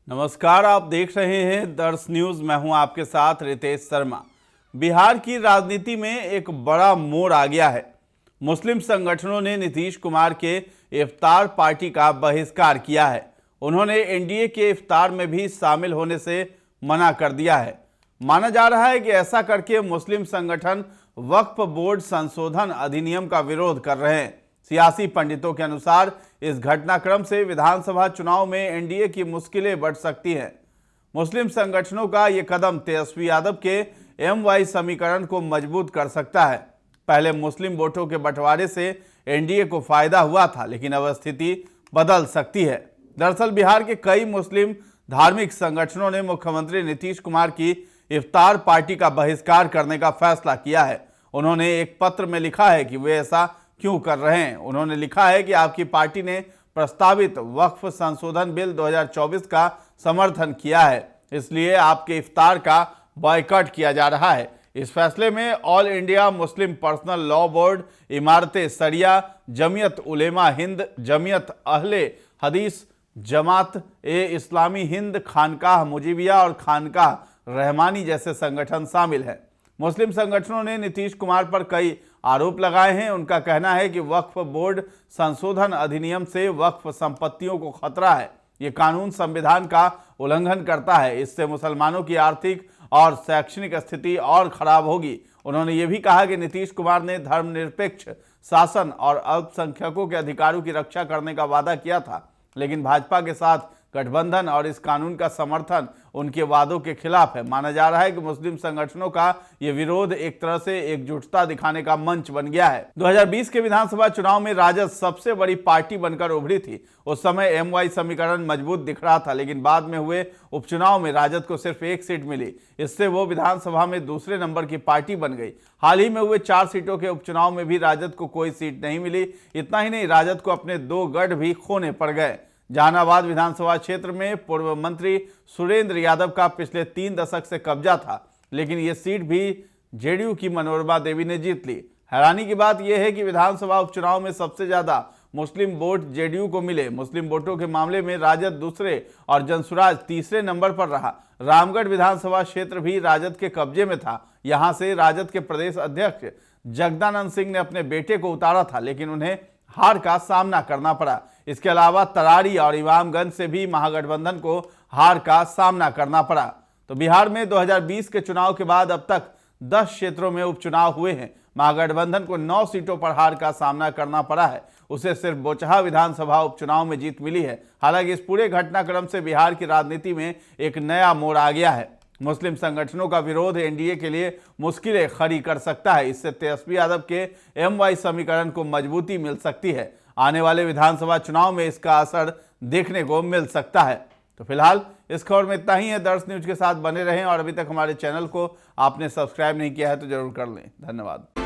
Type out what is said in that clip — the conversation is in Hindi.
नमस्कार, आप देख रहे हैं दर्श न्यूज। मैं हूं आपके साथ रितेश शर्मा। बिहार की राजनीति में एक बड़ा मोड़ आ गया है। मुस्लिम संगठनों ने नीतीश कुमार के इफ्तार पार्टी का बहिष्कार किया है। उन्होंने एनडीए के इफ्तार में भी शामिल होने से मना कर दिया है। माना जा रहा है कि ऐसा करके मुस्लिम संगठन वक्फ बोर्ड संशोधन अधिनियम का विरोध कर रहे हैं। सियासी पंडितों के अनुसार इस घटनाक्रम से विधानसभा चुनाव में एनडीए की मुश्किलें बढ़ सकती हैं। मुस्लिम संगठनों का ये कदम तेजस्वी यादव के एमवाई समीकरण को मजबूत कर सकता है। पहले मुस्लिम वोटों के बंटवारे से एनडीए को फायदा हुआ था, लेकिन अब स्थिति बदल सकती है। दरअसल बिहार के कई मुस्लिम धार्मिक संगठनों ने मुख्यमंत्री नीतीश कुमार की इफ्तार पार्टी का बहिष्कार करने का फैसला किया है। उन्होंने एक पत्र में लिखा है कि वे ऐसा क्यों कर रहे हैं। उन्होंने लिखा है कि आपकी पार्टी ने प्रस्तावित वक्फ संशोधन बिल 2024 का समर्थन किया है, इसलिए आपके इफ्तार का बॉयकॉट किया जा रहा है। इस फैसले में all India Muslim personal law board, इमारते शरिया, जमियत उलेमा हिंद, जमियत अहले हदीस, जमात ए इस्लामी हिंद, खानकाह मुजीबिया और खानकाह रहमानी जैसे संगठन शामिल हैं। मुस्लिम संगठनों ने नीतीश कुमार पर कई आरोप लगाए हैं। उनका कहना है कि वक्फ बोर्ड संशोधन अधिनियम से वक्फ संपत्तियों को खतरा है। ये कानून संविधान का उल्लंघन करता है। इससे मुसलमानों की आर्थिक और शैक्षणिक स्थिति और खराब होगी। उन्होंने ये भी कहा कि नीतीश कुमार ने धर्मनिरपेक्ष शासन और अल्पसंख्यकों के अधिकारों की रक्षा करने का वादा किया था, लेकिन भाजपा के साथ गठबंधन और इस कानून का समर्थन उनके वादों के खिलाफ है। माना जा रहा है कि मुस्लिम संगठनों का ये विरोध एक तरह से एकजुटता दिखाने का मंच बन गया है। 2020 के विधानसभा चुनाव में राजद सबसे बड़ी पार्टी बनकर उभरी थी। उस समय एमवाई समीकरण मजबूत दिख रहा था, लेकिन बाद में हुए उपचुनाव में राजद को सिर्फ एक सीट मिली। इससे वो विधानसभा में दूसरे नंबर की पार्टी बन गई। हाल ही में हुए 4 सीटों के उपचुनाव में भी राजद को कोई सीट नहीं मिली। इतना ही नहीं, राजद को अपने 2 गढ़ भी खोने पड़ गए। जहानाबाद विधानसभा क्षेत्र में पूर्व मंत्री सुरेंद्र यादव का पिछले 3 दशक से कब्जा था, लेकिन ये सीट भी जेडीयू की मनोरमा देवी ने जीत ली। हैरानी की बात यह है कि विधानसभा उपचुनाव में सबसे ज्यादा मुस्लिम वोट जेडीयू को मिले। मुस्लिम वोटों के मामले में राजद दूसरे और जनसुराज तीसरे नंबर पर रहा। रामगढ़ विधानसभा क्षेत्र भी राजद के कब्जे में था। यहां से राजद के प्रदेश अध्यक्ष जगदानंद सिंह ने अपने बेटे को उतारा था, लेकिन उन्हें हार का सामना करना पड़ा। इसके अलावा तरारी और इमामगंज से भी महागठबंधन को हार का सामना करना पड़ा। तो बिहार में 2020 के चुनाव के बाद अब तक 10 क्षेत्रों में उपचुनाव हुए हैं। महागठबंधन को 9 सीटों पर हार का सामना करना पड़ा है। उसे सिर्फ बोचहा विधानसभा उपचुनाव में जीत मिली है। हालांकि इस पूरे घटनाक्रम से बिहार की राजनीति में एक नया मोड़ आ गया है। मुस्लिम संगठनों का विरोध एनडीए के लिए मुश्किलें खड़ी कर सकता है। इससे तेजस्वी यादव के एमवाई समीकरण को मजबूती मिल सकती है। आने वाले विधानसभा चुनाव में इसका असर देखने को मिल सकता है। तो फिलहाल इस खबर में इतना ही है। दर्श न्यूज के साथ बने रहें और अभी तक हमारे चैनल को आपने सब्सक्राइब नहीं किया है तो जरूर कर लें। धन्यवाद।